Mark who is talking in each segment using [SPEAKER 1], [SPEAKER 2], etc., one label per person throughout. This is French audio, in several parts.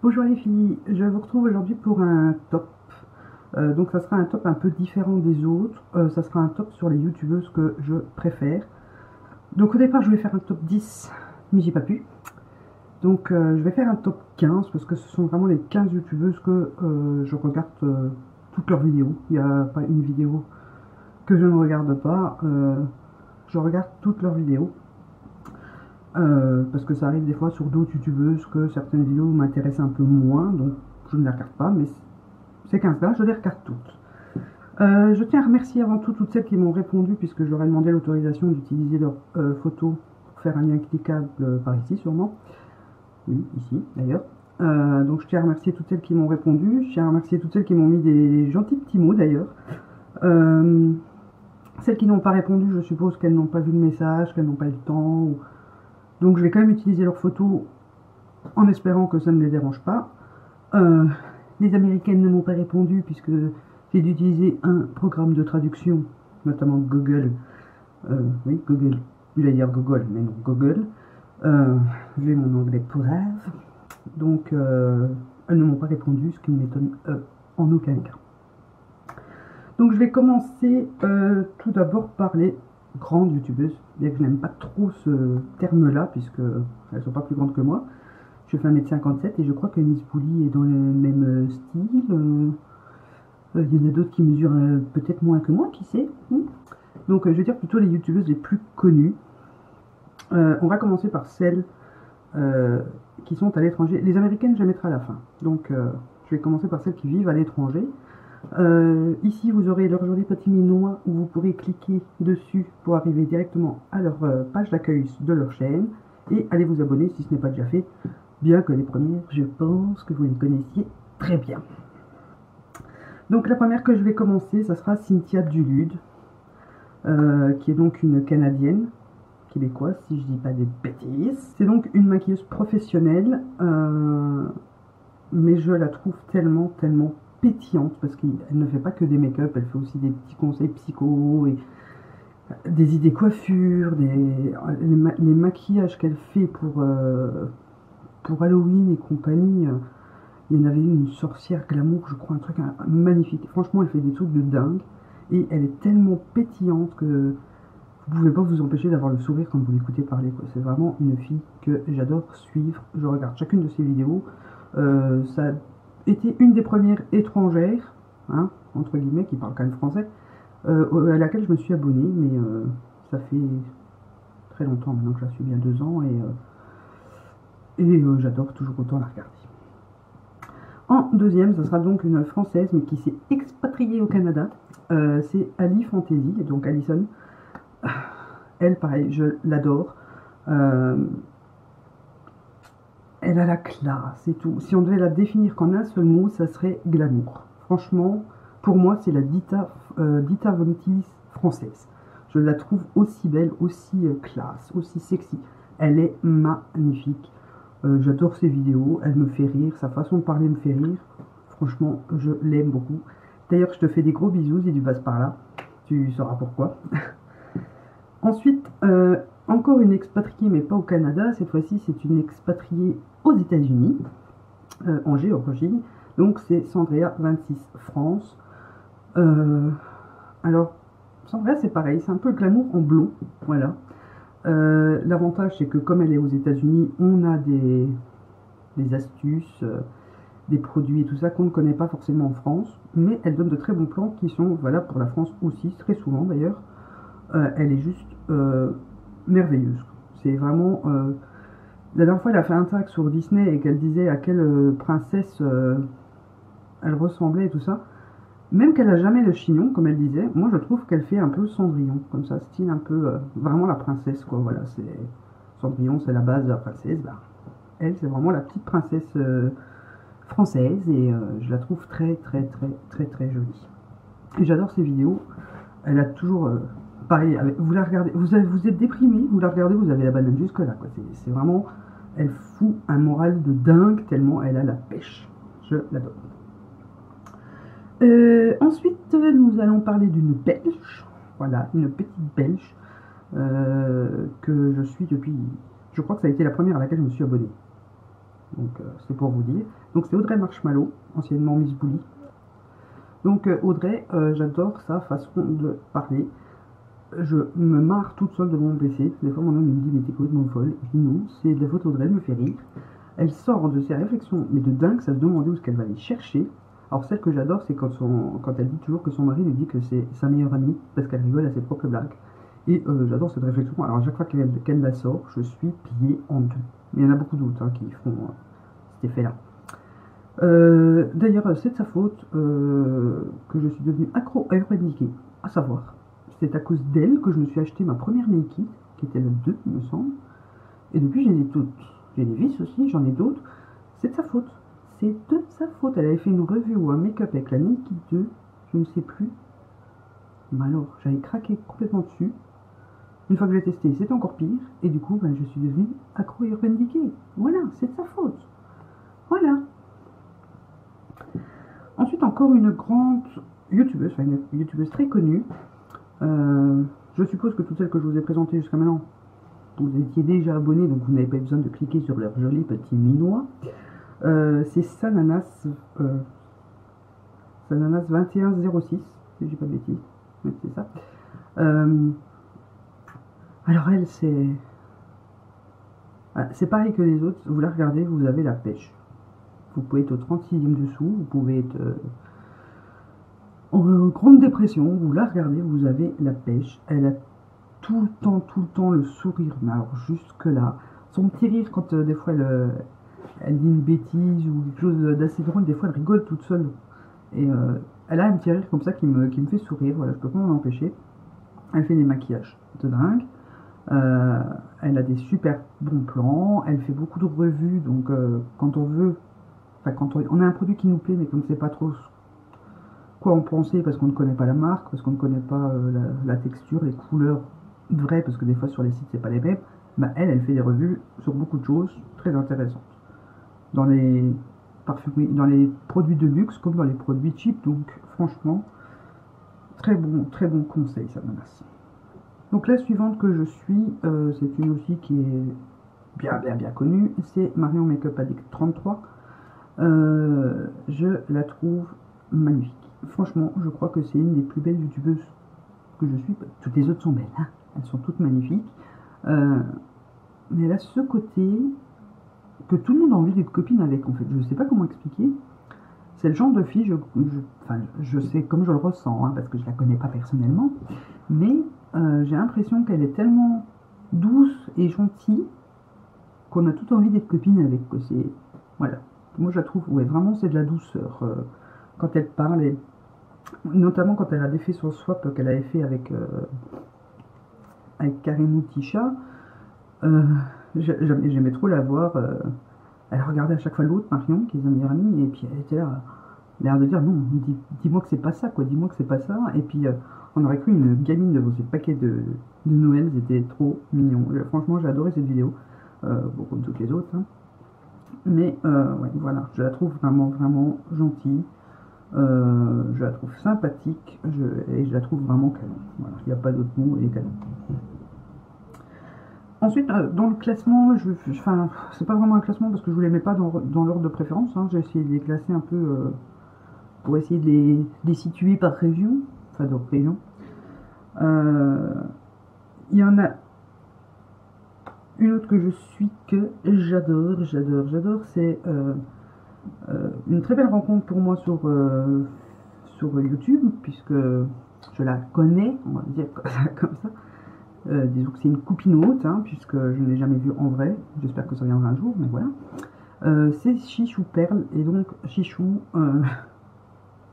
[SPEAKER 1] Bonjour les filles, je vous retrouve aujourd'hui pour un top. Donc ça sera un top un peu différent des autres. Ça sera un top sur les youtubeuses que je préfère. Donc au départ je voulais faire un top 10, mais j'ai pas pu. Donc je vais faire un top 15 parce que ce sont vraiment les 15 youtubeuses que je regarde toutes leurs vidéos. Il n'y a pas une vidéo que je ne regarde pas. Je regarde toutes leurs vidéos. Parce que ça arrive des fois sur d'autres youtubeuses que certaines vidéos m'intéressent un peu moins, donc je ne les regarde pas, mais ces 15-là, je les regarde toutes. Je tiens à remercier avant tout toutes celles qui m'ont répondu, puisque je leur ai demandé l'autorisation d'utiliser leurs photos pour faire un lien cliquable par ici, sûrement. Oui, ici, d'ailleurs. Donc je tiens à remercier toutes celles qui m'ont répondu. Je tiens à remercier toutes celles qui m'ont mis des gentils petits mots, d'ailleurs. Celles qui n'ont pas répondu, je suppose qu'elles n'ont pas vu le message, qu'elles n'ont pas eu le temps. Donc je vais quand même utiliser leurs photos en espérant que ça ne les dérange pas. Les américaines ne m'ont pas répondu puisque j'ai dû utiliser un programme de traduction, notamment Google. Oui, Google. Je vais dire Google, mais non, Google. J'ai mon anglais brave. Donc, elles ne m'ont pas répondu, ce qui ne m'étonne en aucun cas. Donc, je vais commencer tout d'abord par les grandes youtubeuses. Bien que je n'aime pas trop ce terme-là, puisque elles ne sont pas plus grandes que moi. Je fais 1,57 m et je crois que Miss Bully est dans le même style. Il y en a d'autres qui mesurent peut-être moins que moi, qui sait. Donc je vais dire plutôt les youtubeuses les plus connues. On va commencer par celles qui sont à l'étranger. Les américaines, je les mettrai à la fin. Donc je vais commencer par celles qui vivent à l'étranger. Ici, vous aurez leur joli petit minois où vous pourrez cliquer dessus pour arriver directement à leur page d'accueil de leur chaîne et aller vous abonner si ce n'est pas déjà fait. Bien que les premières, je pense que vous les connaissiez très bien. Donc la première que je vais commencer, ça sera Cynthia Dulude, qui est donc une Canadienne, québécoise si je dis pas des bêtises. C'est donc une maquilleuse professionnelle, mais je la trouve tellement pétillante, parce qu'elle ne fait pas que des make-up, elle fait aussi des petits conseils psycho, et des idées coiffures, les maquillages qu'elle fait pour Halloween et compagnie. Il y en avait une sorcière glamour, je crois, un truc magnifique. Franchement, elle fait des trucs de dingue. Et elle est tellement pétillante que vous pouvez pas vous empêcher d'avoir le sourire quand vous l'écoutez parler. C'est vraiment une fille que j'adore suivre. Je regarde chacune de ses vidéos. Ça a été une des premières étrangères, hein, entre guillemets, qui parle quand même français, à laquelle je me suis abonnée. Mais ça fait très longtemps maintenant que je la suis, bien 2 ans. Et j'adore toujours autant la regarder. En deuxième, ce sera donc une française, mais qui s'est expatriée au Canada. C'est Ali Fantasy, donc Alison. Elle, pareil, je l'adore. Elle a la classe et tout. Si on devait la définir qu'en un seul mot, ça serait glamour. Franchement, pour moi, c'est la Dita Von Teese française. Je la trouve aussi belle, aussi classe, aussi sexy. Elle est magnifique. J'adore ses vidéos, elle me fait rire, sa façon de parler me fait rire. Franchement, je l'aime beaucoup. D'ailleurs, je te fais des gros bisous si tu passes par là. Tu sauras pourquoi. Ensuite, encore une expatriée, mais pas au Canada. Cette fois-ci, c'est une expatriée aux États-Unis, en Géorgie. Donc, c'est Sandrea26 France. Alors, Sandrea, c'est pareil, c'est un peu le glamour en blond. Voilà. L'avantage, c'est que comme elle est aux États-Unis, on a des astuces, des produits et tout ça qu'on ne connaît pas forcément en France, mais elle donne de très bons plans qui sont valables pour la France aussi, très souvent d'ailleurs. Elle est juste merveilleuse. C'est vraiment... la dernière fois, elle a fait un tag sur Disney et qu'elle disait à quelle princesse elle ressemblait et tout ça. Même qu'elle a jamais le chignon, comme elle disait, moi je trouve qu'elle fait un peu Cendrillon, comme ça, style un peu vraiment la princesse, quoi. Voilà, c'est Cendrillon, c'est la base de la princesse. Bah, elle, c'est vraiment la petite princesse française et je la trouve très jolie. Et j'adore ses vidéos. Elle a toujours pareil. Vous la regardez, vous êtes déprimé, vous la regardez, vous avez la banane jusque là, quoi. C'est vraiment, elle fout un moral de dingue tellement elle a la pêche. Je l'adore. Ensuite, nous allons parler d'une Belge. Voilà, une petite Belge que je suis depuis... Je crois que ça a été la première à laquelle je me suis abonné. Donc c'est pour vous dire. Donc c'est Audrey Marshmallow, anciennement Miss Bully. Donc Audrey, j'adore sa façon de parler. Je me marre toute seule devant mon PC. Des fois mon homme me dit mais t'es complètement folle. Je dis non, c'est de la faute d'Audrey, elle me fait rire. Elle sort de ses réflexions, mais de dingue, ça se demandait où est-ce qu'elle va aller chercher. Alors celle que j'adore, c'est quand elle dit toujours que son mari lui dit que c'est sa meilleure amie, parce qu'elle rigole à ses propres blagues. Et j'adore cette réflexion. Alors à chaque fois qu'elle la sort, je suis plié en deux. Mais il y en a beaucoup d'autres qui font cet effet-là. D'ailleurs, c'est de sa faute que je suis devenu accro à Urban Decay. À savoir, c'est à cause d'elle que je me suis acheté ma première Nike, qui était la 2, il me semble. Et depuis, j'ai des toutes. J'ai des vis aussi, j'en ai d'autres. C'est de sa faute. C'est de sa faute. Elle avait fait une revue ou un make-up avec la Nike 2, je ne sais plus. Mais alors, j'avais craqué complètement dessus. Une fois que j'ai testé, c'était encore pire. Et du coup, je suis devenu accro à Urban Decay. Voilà, c'est de sa faute. Voilà. Ensuite, encore une grande youtubeuse, enfin une youtubeuse très connue. Je suppose que toutes celles que je vous ai présentées jusqu'à maintenant, vous étiez déjà abonné, donc vous n'avez pas besoin de cliquer sur leur joli petit minois. C'est Sananas 2106, si je dis pas de bêtises. Oui, c'est ça. Alors elle, c'est pareil que les autres. Vous la regardez, vous avez la pêche. Vous pouvez être au 36e dessous, vous pouvez être en grande dépression, vous la regardez, vous avez la pêche. Elle a tout le temps le sourire, mais alors jusque là. Son petit rire quand des fois elle dit une bêtise ou quelque chose d'assez drôle, des fois elle rigole toute seule. Et elle a un petit rire comme ça qui me fait sourire, voilà, je peux pas m'en empêcher. Elle fait des maquillages de dingue. Elle a des super bons plans, elle fait beaucoup de revues, donc quand on veut, enfin quand on a un produit qui nous plaît mais qu'on ne sait pas trop quoi en penser parce qu'on ne connaît pas la marque, parce qu'on ne connaît pas la texture, les couleurs vraies, parce que des fois sur les sites c'est pas les mêmes, elle fait des revues sur beaucoup de choses très intéressantes. Dans les parfumeries, dans les produits de luxe comme dans les produits cheap, donc franchement, très bon conseil, ça menace. Donc la suivante que je suis, c'est une aussi qui est bien connue, c'est Marion Makeup Addict 33. Je la trouve magnifique. Franchement, je crois que c'est une des plus belles youtubeuses que je suis. Toutes les autres sont belles, hein, elles sont toutes magnifiques. Mais elle a ce côté que tout le monde a envie d'être copine avec, en fait. Je ne sais pas comment expliquer. C'est le genre de fille, je sais comme je le ressens, hein, parce que je la connais pas personnellement, mais j'ai l'impression qu'elle est tellement douce et gentille qu'on a tout envie d'être copine avec. Voilà. Moi je la trouve, ouais, vraiment c'est de la douceur quand elle parle, et notamment quand elle a défait son swap qu'elle avait fait avec Karimou Tisha. J'aimais trop la voir. Elle regardait à chaque fois l'autre, Marion, qui est sa meilleure amie, et puis elle était là, l'air de dire non, dis-moi que c'est pas ça, quoi, dis-moi que c'est pas ça. Et puis on aurait cru une gamine devant ces paquets de Noël, c'était trop mignon. Franchement, j'ai adoré cette vidéo, bon, comme toutes les autres. Hein. Mais ouais, voilà, je la trouve vraiment gentille, je la trouve sympathique, et je la trouve vraiment canon. Voilà, il n'y a pas d'autre mot, elle est canon. Ensuite, dans le classement, enfin, c'est pas vraiment un classement parce que je ne les mets pas dans l'ordre de préférence. Hein. J'ai essayé de les classer un peu pour essayer de les situer par région, enfin de région. Il y en a une autre que je suis que j'adore. C'est une très belle rencontre pour moi sur YouTube, puisque je la connais, on va dire comme ça. Disons que c'est une copinote, hein, puisque je ne l'ai jamais vue en vrai. J'espère que ça viendra un jour, mais voilà. C'est Chichou Perle, et donc Chichou,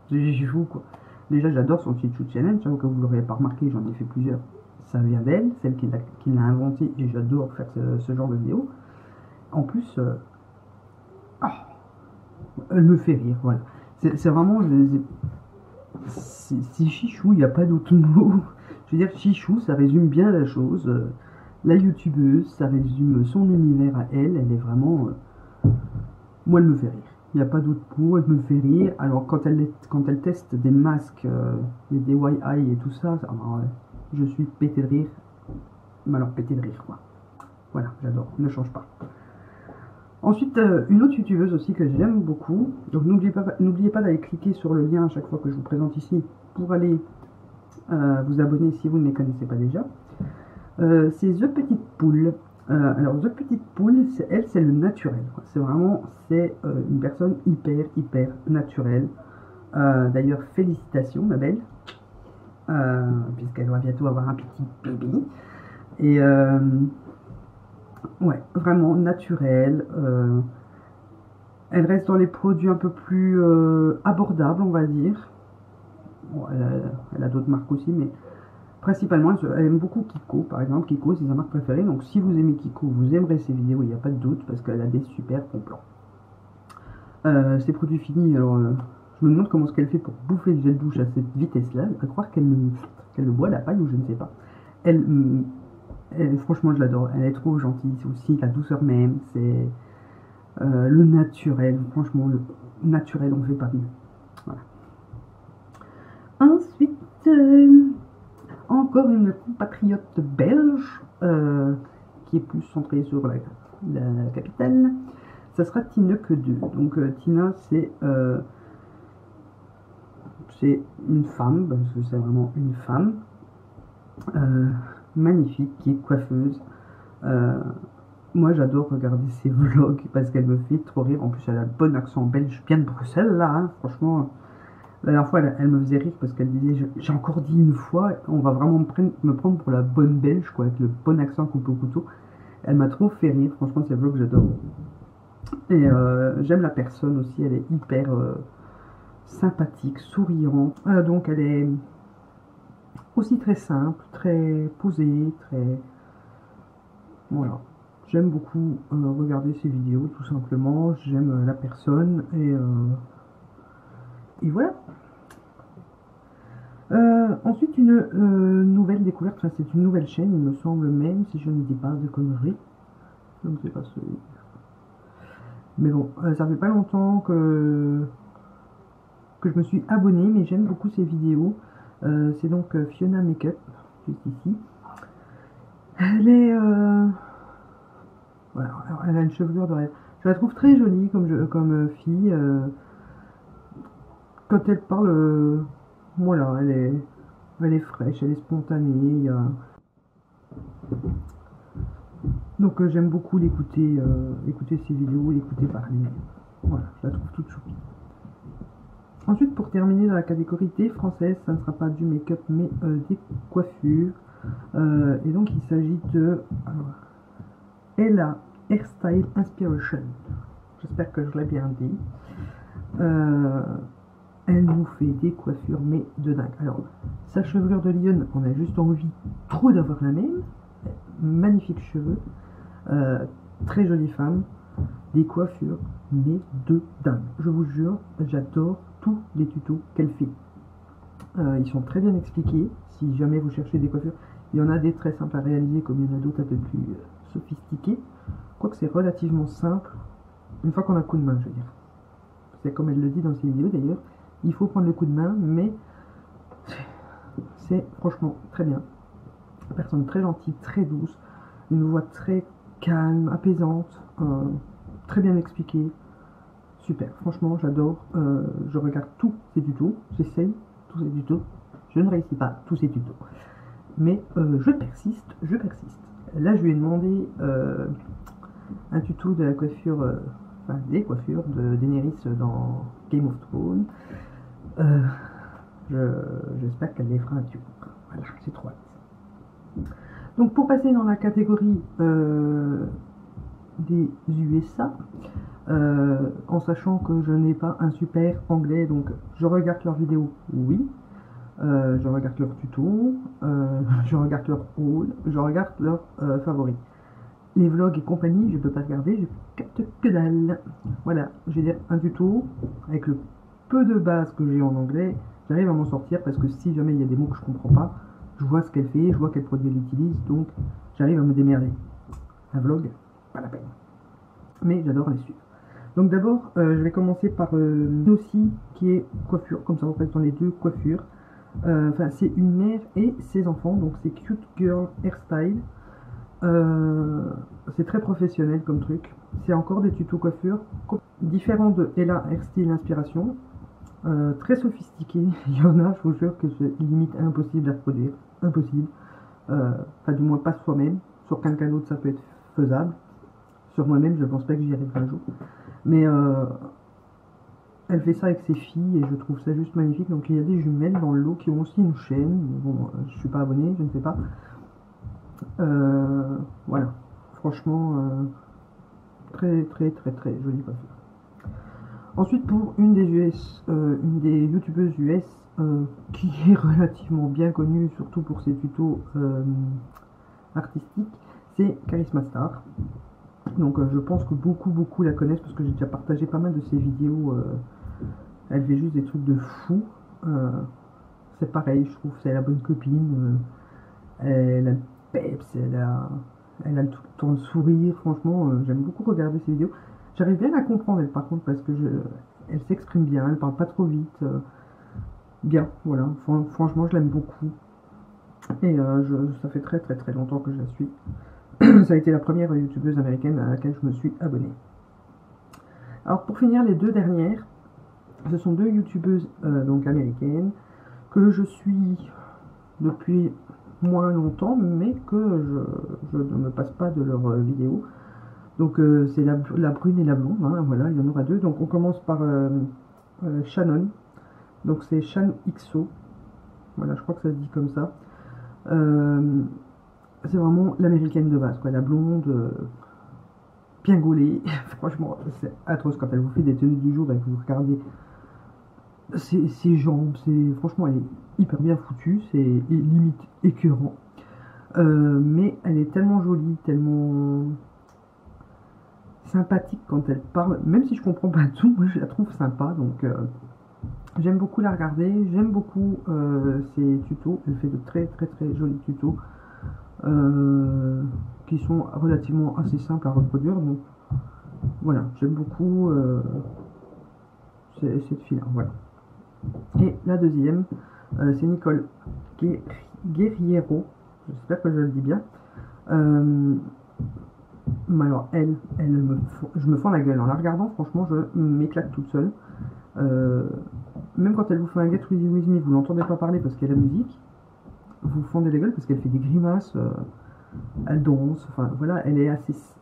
[SPEAKER 1] Chichou quoi. Déjà, j'adore son Chichou Challenge, hein, comme vous l'aurez pas remarqué, j'en ai fait plusieurs. Ça vient d'elle, celle qui l'a inventé, et j'adore faire ce genre de vidéo. En plus, elle me fait rire, voilà. C'est vraiment, c'est Chichou, il n'y a pas d'autre mot. Je veux dire, Chichou, ça résume bien la chose. La youtubeuse, ça résume son univers à elle. Elle est vraiment... moi, elle me fait rire. Il n'y a pas d'autre mot, elle me fait rire. Alors, quand elle teste des masques, des DIY et tout ça, je suis pété de rire. Mais alors, pété de rire, quoi. Voilà, j'adore. Ne change pas. Ensuite, une autre youtubeuse aussi que j'aime beaucoup, donc n'oubliez pas d'aller cliquer sur le lien à chaque fois que je vous présente ici pour aller vous abonner si vous ne les connaissez pas déjà. C'est The Petite Poule. Alors The Petite Poule, c'est le naturel. C'est vraiment, une personne hyper naturelle. D'ailleurs, félicitations ma belle, puisqu'elle va bientôt avoir un petit bébé. Et ouais, vraiment naturelle. Elle reste dans les produits un peu plus abordables, on va dire. Bon, elle a d'autres marques aussi, mais principalement, elle aime beaucoup Kiko, par exemple. Kiko, c'est sa marque préférée. Donc, si vous aimez Kiko, vous aimerez ses vidéos, il n'y a pas de doute, parce qu'elle a des super bons plans. Ses produits finis, alors, je me demande comment ce qu'elle fait pour bouffer le gel douche à cette vitesse-là. À croire qu'elle le boit à la paille ou je ne sais pas. Franchement, je l'adore. Elle est trop gentille. C'est aussi la douceur même. C'est le naturel. Franchement, le naturel, on ne fait pas mieux. Voilà. Ensuite, encore une compatriote belge qui est plus centrée sur la capitale. Ça sera Tina que 2. Donc Tina, c'est une femme, parce que c'est vraiment une femme magnifique, qui est coiffeuse. Moi, j'adore regarder ses vlogs parce qu'elle me fait trop rire. En plus, elle a le bon accent belge, bien de Bruxelles, là. Hein. Franchement, la dernière fois, elle me faisait rire parce qu'elle disait, j'ai encore dit une fois, on va vraiment me prendre pour la bonne belge, quoi, avec le bon accent coupé au couteau. Elle m'a trop fait rire. Franchement, ses vlogs, j'adore. Et j'aime la personne aussi. Elle est hyper sympathique, souriante. Donc, elle est aussi très simple, très posée, très... Voilà. J'aime beaucoup regarder ses vidéos, tout simplement. J'aime la personne et voilà. Ensuite, une nouvelle découverte, enfin, c'est une nouvelle chaîne, il me semble, même si je ne dis pas de conneries. Je ne sais pas ce... Mais bon, ça fait pas longtemps que je me suis abonné, mais j'aime beaucoup ses vidéos. C'est donc Fiona Makeup, juste ici. Elle est... Voilà, alors, elle a une chevelure de rêve. Je la trouve très jolie comme fille. Quand elle parle, voilà, elle est fraîche, elle est spontanée. Donc j'aime beaucoup l'écouter, écouter ses vidéos, l'écouter parler. Voilà, je la trouve toute chouette. Ensuite, pour terminer dans la catégorie des françaises, ça ne sera pas du make-up, mais des coiffures. Et donc il s'agit de Ella Hairstyle Inspiration. J'espère que je l'ai bien dit. Elle nous fait des coiffures, mais de dingue. Alors, sa chevelure de lionne, on a juste envie trop d'avoir la même. Magnifiques cheveux. Très jolie femme. Des coiffures, mais de dingue. Je vous jure, j'adore tous les tutos qu'elle fait. Ils sont très bien expliqués. Si jamais vous cherchez des coiffures, il y en a des très simples à réaliser, comme il y en a d'autres un peu plus sophistiqués. Quoique c'est relativement simple, une fois qu'on a le coup de main, je veux dire. C'est comme elle le dit dans ses vidéos d'ailleurs, il faut prendre le coup de main, mais c'est franchement très bien. Une personne très gentille, très douce, une voix très calme, apaisante, très bien expliquée. Super, franchement j'adore. Je regarde tous ses tutos, j'essaye tous ses tutos. Je ne réussis pas tous ces tutos, mais je persiste. Là je lui ai demandé un tuto de la coiffure, enfin des coiffures de Daenerys dans Game of Thrones. J'espère qu'elle les fera un jour. Voilà, j'ai trop hâte. Donc pour passer dans la catégorie des USA, en sachant que je n'ai pas un super anglais, donc je regarde leurs vidéos, oui. Je regarde leurs tutos, je regarde leurs hauls, je regarde leurs favoris. Les vlogs et compagnie, je peux pas regarder, je capte que dalle. Voilà, je vais dire un tuto, avec le peu de base que j'ai en anglais, j'arrive à m'en sortir parce que si jamais il y a des mots que je comprends pas, je vois ce qu'elle fait, je vois quel produit elle utilise, donc j'arrive à me démerder. Un vlog, pas la peine. Mais j'adore les suivre. Donc d'abord, je vais commencer par aussi qui est coiffure, comme ça on passe dans les deux coiffures. Enfin, c'est une mère et ses enfants, donc c'est Cute Girl Hairstyle. C'est très professionnel comme truc. C'est encore des tutos coiffure différents de Ella Hairstyle Inspiration. Très sophistiqués. Il y en a, je vous jure, que c'est limite impossible à reproduire. Impossible. Enfin, du moins pas soi-même. Sur quelqu'un d'autre, ça peut être faisable. Sur moi-même, je pense pas que j'y arriverai un jour. Mais elle fait ça avec ses filles et je trouve ça juste magnifique. Donc il y a des jumelles dans le lot qui ont aussi une chaîne. Bon, je suis pas abonné, je ne sais pas. Voilà. Franchement, très très très très jolie coiffure. Ensuite, pour une des une des youtubeuses US qui est relativement bien connue, surtout pour ses tutos artistiques, c'est Charisma Star. Donc je pense que beaucoup la connaissent parce que j'ai déjà partagé pas mal de ses vidéos. Elle fait juste des trucs de fou. C'est pareil, je trouve, c'est la bonne copine. Elle a le peps, elle a tout le temps le sourire. Franchement, j'aime beaucoup regarder ses vidéos. J'arrive bien à comprendre, elle, par contre, parce que elle s'exprime bien, elle parle pas trop vite. Bien, voilà. Franchement, je l'aime beaucoup. Et ça fait très très très longtemps que je la suis. Ça a été la première youtubeuse américaine à laquelle je me suis abonné. Alors pour finir, les deux dernières, ce sont deux youtubeuses donc américaines que je suis depuis moins longtemps, mais que je ne me passe pas de leurs vidéos. Donc c'est la brune et la blonde, hein, voilà, il y en aura deux. Donc on commence par Shannon, donc c'est Shan XO, voilà, je crois que ça se dit comme ça. C'est vraiment l'américaine de base, quoi, la blonde, bien gaulée. Franchement, c'est atroce quand elle vous fait des tenues du jour et que vous regardez ses jambes, franchement, elle est hyper bien foutue, c'est limite écœurant. Mais elle est tellement jolie, tellement sympathique quand elle parle, même si je comprends pas tout, moi je la trouve sympa, donc j'aime beaucoup la regarder, j'aime beaucoup ses tutos, elle fait de très très très jolis tutos qui sont relativement assez simples à reproduire, donc voilà, j'aime beaucoup cette fille-là, voilà. Et la deuxième, c'est Nicole Guerriero, j'espère que je le dis bien. Alors je me fends la gueule en la regardant, franchement je m'éclate toute seule. Même quand elle vous fait un Get With Me, vous l'entendez pas parler parce qu'il y a la musique, vous fendez la gueule parce qu'elle fait des grimaces, elle danse, enfin voilà, elle est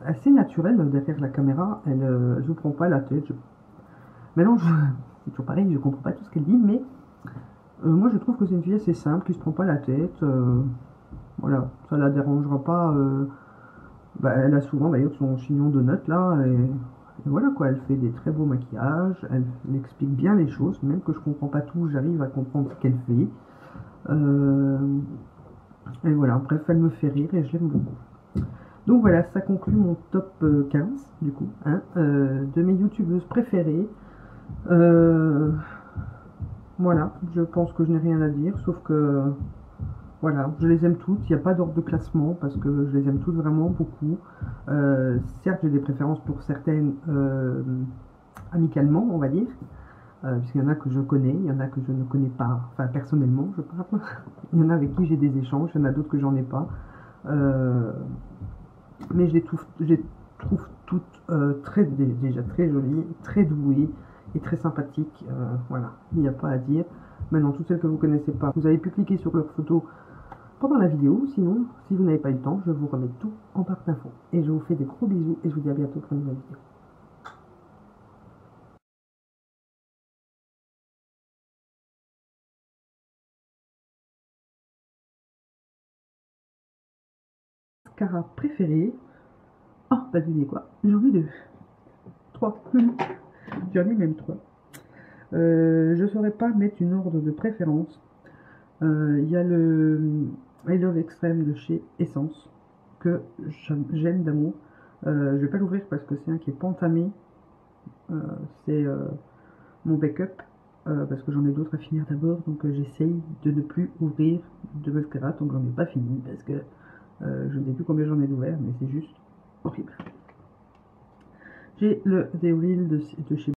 [SPEAKER 1] assez naturelle derrière la caméra, elle vous prend pas la tête. Maintenant, c'est toujours pareil, je comprends pas tout ce qu'elle dit, mais moi je trouve que c'est une fille assez simple, qui se prend pas la tête, voilà, ça la dérangera pas. Bah, elle a souvent d'ailleurs son chignon de notes là, et voilà quoi, elle fait des très beaux maquillages, elle explique bien les choses, même que je comprends pas tout, j'arrive à comprendre ce qu'elle fait. Et voilà, bref, elle me fait rire et je l'aime beaucoup. Donc voilà, ça conclut mon top 15 du coup, hein, de mes youtubeuses préférées. Voilà, je pense que je n'ai rien à dire, sauf que voilà, je les aime toutes, il n'y a pas d'ordre de classement parce que je les aime toutes vraiment beaucoup. Certes, j'ai des préférences pour certaines amicalement, on va dire, puisqu'il y en a que je connais, il y en a que je ne connais pas, enfin personnellement, je parle. Il y en a avec qui j'ai des échanges, il y en a d'autres que j'en ai pas. Mais je les trouve toutes déjà très jolies, très douées et très sympathiques. Voilà, il n'y a pas à dire. Maintenant, toutes celles que vous connaissez pas, vous avez pu cliquer sur leurs photos pendant la vidéo. Sinon, si vous n'avez pas eu le temps, je vous remets tout en barre d'infos. Et je vous fais des gros bisous et je vous dis à bientôt pour une nouvelle vidéo. Mascara préféré. Oh, pas devinez quoi. J'en ai deux. Trois. J'en ai même trois. Je ne saurais pas mettre une ordre de préférence. Il y a le I Love Extreme de chez Essence que j'aime d'amour. Je vais pas l'ouvrir parce que c'est un qui est pas entamé. C'est mon backup parce que j'en ai d'autres à finir d'abord, donc j'essaye de ne plus ouvrir de mascara tant que j'en ai pas fini parce que je ne sais plus combien j'en ai d'ouvert, mais c'est juste horrible. J'ai le The Real de chez